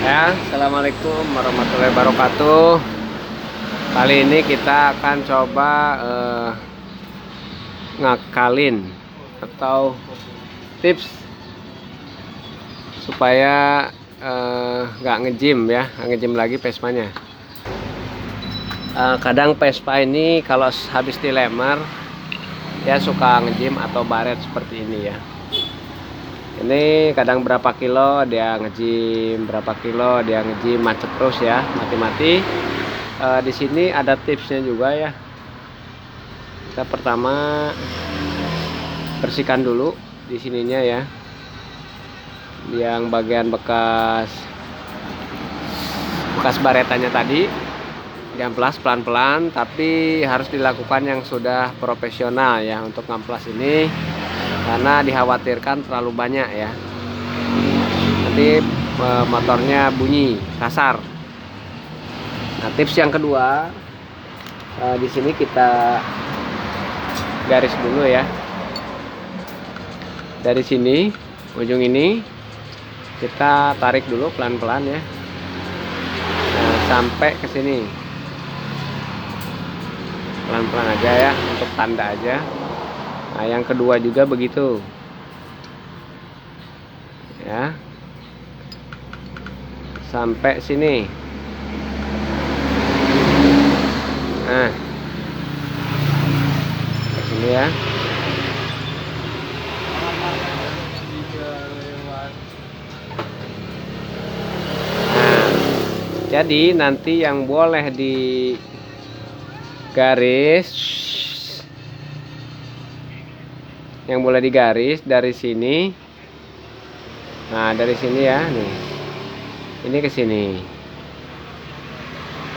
Ya, assalamualaikum warahmatullahi wabarakatuh. Kali ini kita akan coba ngakalin atau tips supaya nggak ngejim ya, nggak ngejim lagi Vespa-nya. Kadang Vespa ini kalau habis dilemar ya suka ngejim atau baret seperti ini ya. Ini kadang berapa kilo dia ngejim, berapa kilo dia ngejim, macet terus ya, mati-mati. Di sini ada tipsnya juga ya. Kita pertama bersihkan dulu di sininya ya, yang bagian bekas baretannya tadi. Diamplas pelan-pelan, tapi harus dilakukan yang sudah profesional ya untuk ngamplas ini, karena dikhawatirkan terlalu banyak ya, nanti motornya bunyi kasar. Nah, tips yang kedua, di sini kita garis dulu ya, dari sini ujung ini kita tarik dulu pelan-pelan ya, nah, sampai ke sini pelan-pelan aja ya, untuk tanda aja. Nah, yang kedua juga begitu ya, sampai sini. Nah, ke sini ya. Nah, jadi nanti yang boleh di garis, dari sini. Nah, dari sini ya, nih ini ke sini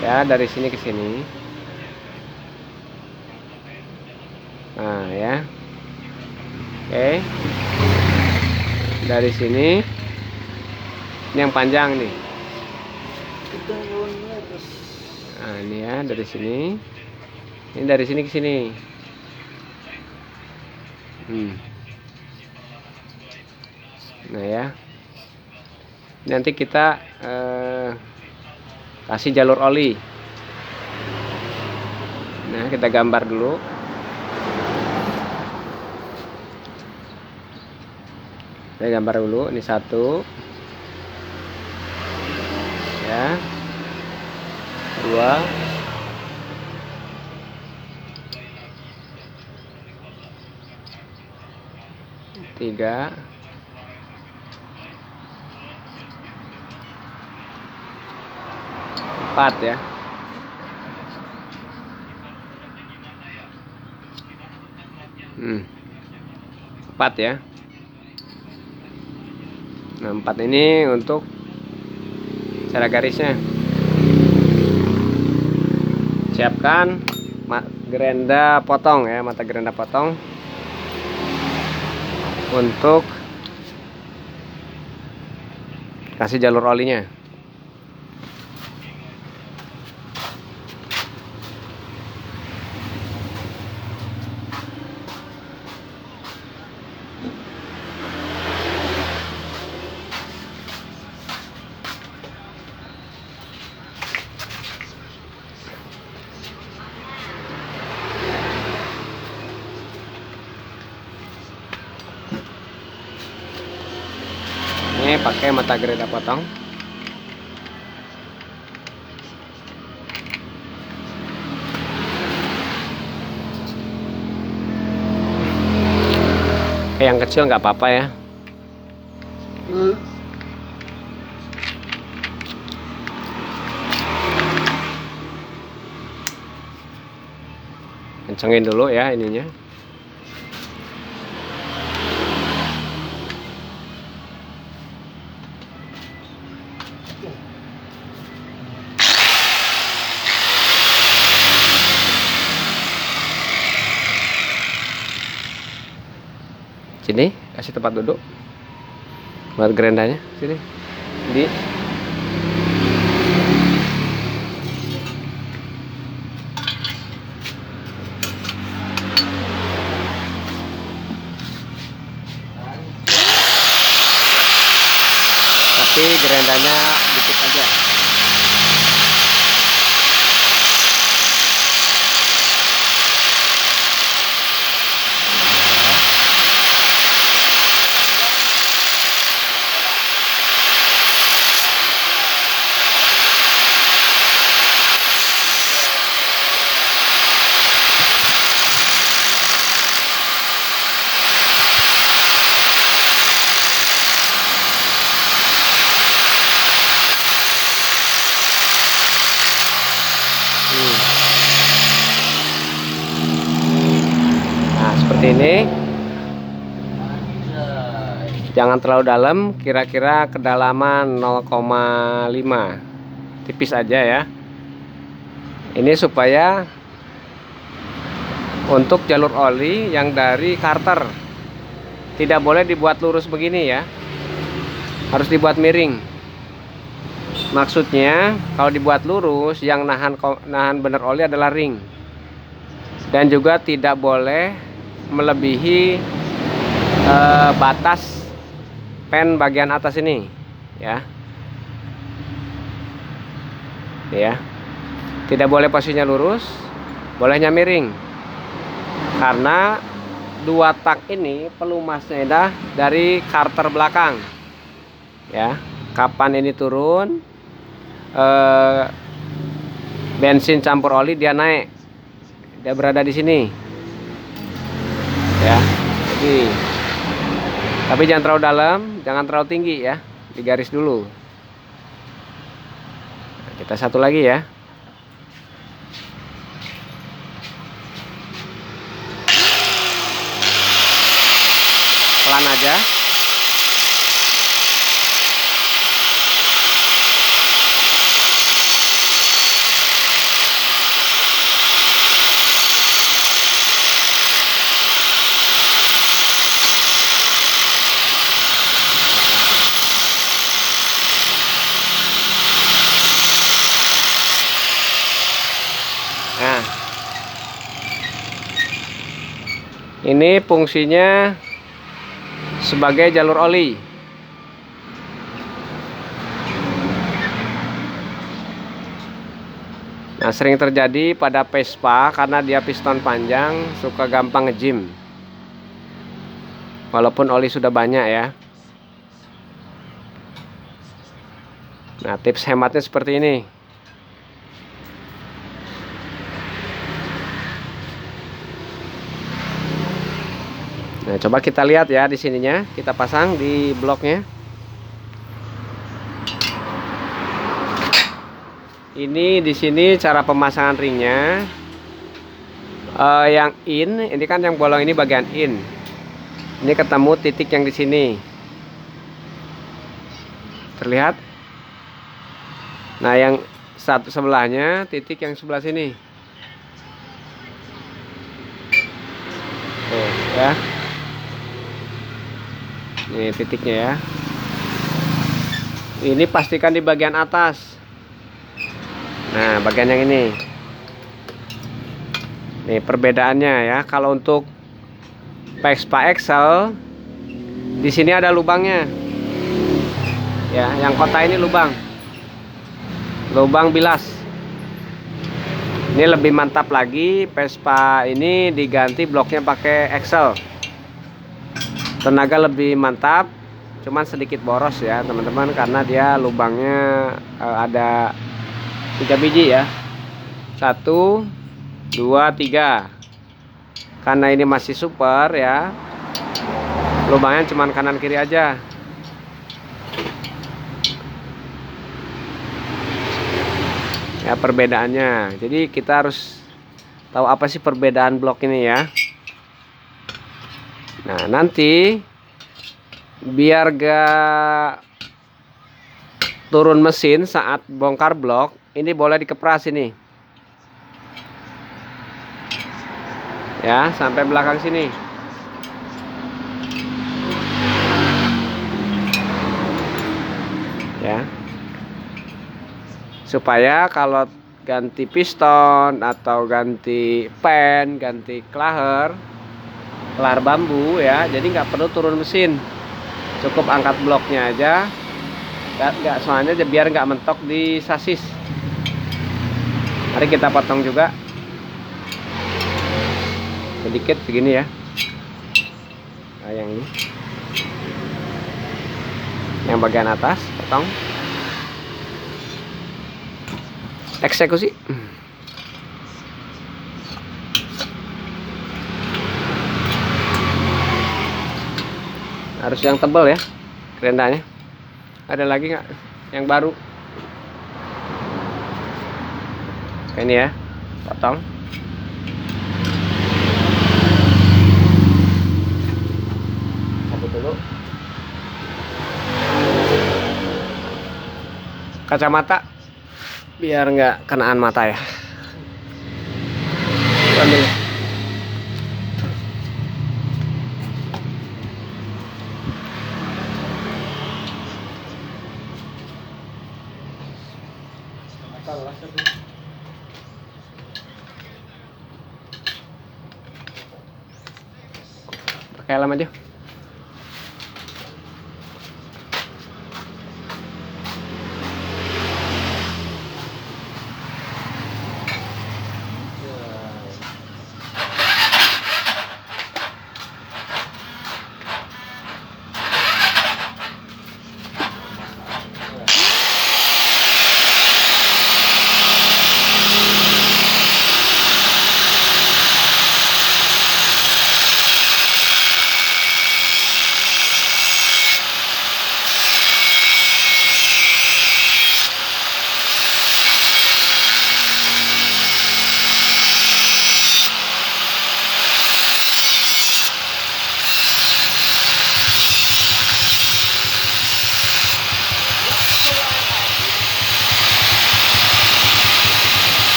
ya, dari sini ke sini. Nah ya, oke, dari sini ini yang panjang nih. Nah, ini ya, dari sini. Ini dari sini ke sini. Nah ya, nanti kita kasih jalur oli. Nah, kita gambar dulu. Kita gambar dulu, ini satu ya, dua, tiga, empat ya. Empat ya. Nah, empat ini untuk cara garisnya. Siapkan gerenda potong ya, mata gerenda potong untuk kasih jalur olinya. Ini pakai mata gerenda potong. Yang kecil nggak apa-apa ya. Kencengin dulu ya ininya. Sini kasih tempat duduk buat gerendanya, sini di tapi gerendanya dikit seperti ini. Jangan terlalu dalam, kira-kira kedalaman 0,5, tipis aja ya. Ini supaya untuk jalur oli yang dari karter tidak boleh dibuat lurus begini ya, harus dibuat miring. Maksudnya kalau dibuat lurus, yang nahan bener oli adalah ring, dan juga tidak boleh melebihi batas pen bagian atas ini ya. Tidak boleh posisinya lurus, bolehnya miring, karena dua tak ini pelumasnya dah dari karter belakang ya. Kapan ini turun, bensin campur oli dia naik, dia berada di sini ya. Jadi, tapi jangan terlalu dalam, jangan terlalu tinggi ya, digaris dulu. Nah, kita satu lagi ya. Pelan aja. Nah, ini fungsinya sebagai jalur oli. Nah, sering terjadi pada Vespa karena dia piston panjang, suka gampang ngejim walaupun oli sudah banyak ya. Nah, tips hematnya seperti ini. Nah, coba kita lihat ya di sininya, kita pasang di bloknya. Ini di sini cara pemasangan ringnya. Yang ini kan yang bolong ini bagian in. Ini ketemu titik yang di sini. Terlihat? Nah, yang satu sebelahnya titik yang sebelah sini. Tuh, ya. Ini titiknya ya. Ini pastikan di bagian atas. Nah, bagian yang ini. Nih perbedaannya ya. Kalau untuk Vespa Excel, di sini ada lubangnya. Ya, yang kota ini lubang bilas. Ini lebih mantap lagi. Vespa ini diganti bloknya pakai Excel. Tenaga lebih mantap, cuman sedikit boros ya teman-teman, karena dia lubangnya ada 3 biji ya, 1, 2, 3. Karena ini masih super ya, lubangnya cuman kanan kiri aja. Ya perbedaannya. Jadi kita harus tahu apa sih perbedaan blok ini ya. Nah, nanti biar gak turun mesin saat bongkar blok, ini boleh dikepras ini. Ya, sampai belakang sini. Ya. Supaya kalau ganti piston atau ganti pen, ganti klaher bambu ya, jadi nggak perlu turun mesin, cukup angkat bloknya aja. Nggak, soalnya biar nggak mentok di sasis. Mari kita potong juga sedikit begini ya. Nah, yang ini, yang bagian atas potong, eksekusi. Harus yang tebal ya kerendanya. Ada lagi nggak yang baru? Ini ya, potong. kacamata biar nggak kenaan mata ya. Ambil. Pakai helm aja.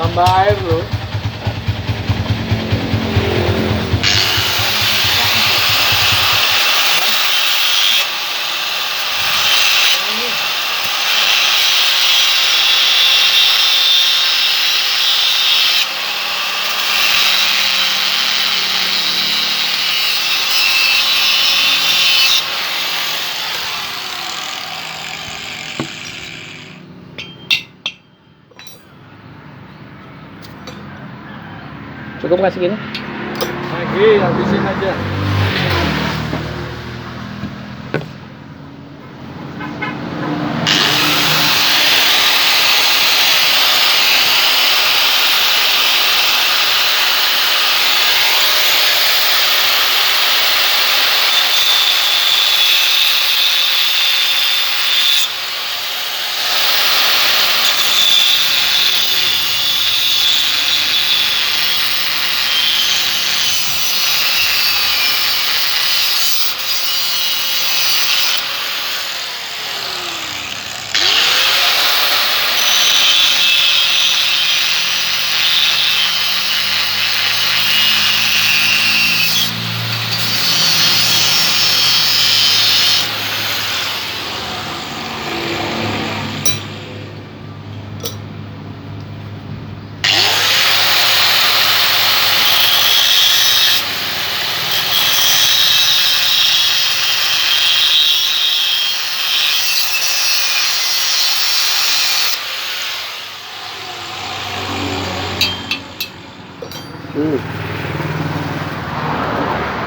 Tambah air bro. Cukup nggak segini? Lagi habisin aja.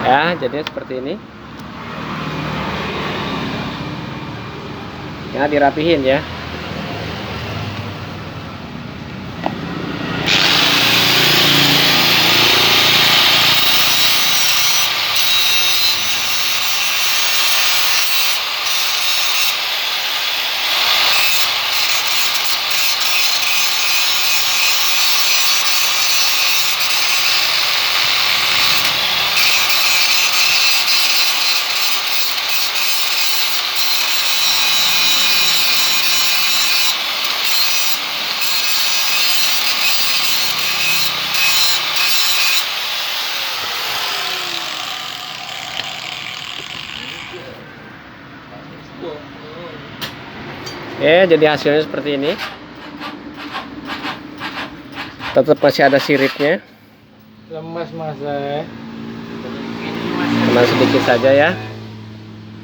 Ya, jadinya seperti ini. Ya, dirapihin ya. Oke, jadi hasilnya seperti ini. Tetap masih ada siripnya. Lemas mas Cuma sedikit saja ya.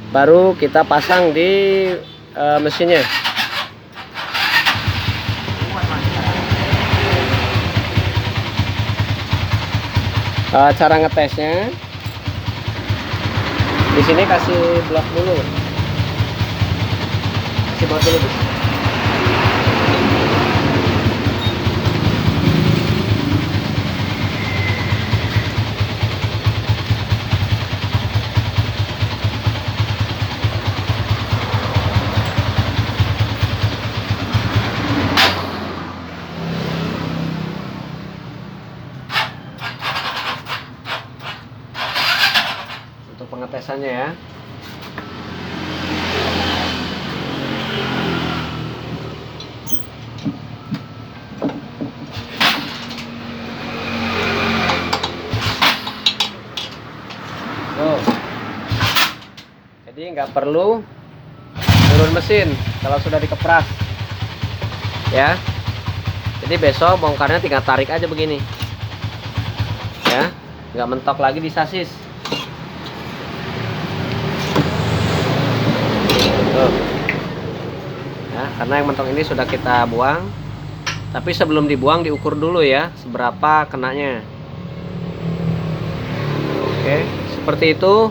Baru kita pasang di mesinnya. Cara ngetesnya, di sini kasih blok dulu. Kasih blok dulu. pengetesannya ya. Tuh. Jadi nggak perlu turun mesin kalau sudah dikepras ya. Jadi besok bongkarnya tinggal tarik aja begini ya, nggak mentok lagi di sasis. Tuh. Ya, karena yang mentok ini sudah kita buang, tapi sebelum dibuang diukur dulu ya seberapa kenanya. Oke, seperti itu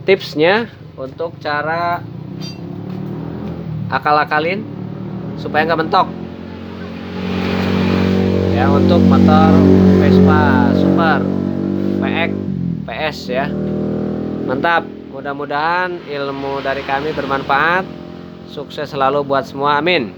tipsnya untuk cara akal-akalin supaya nggak mentok ya untuk motor Vespa Super PX PS ya. Mantap, mudah-mudahan ilmu dari kami bermanfaat. Sukses selalu buat semua, amin.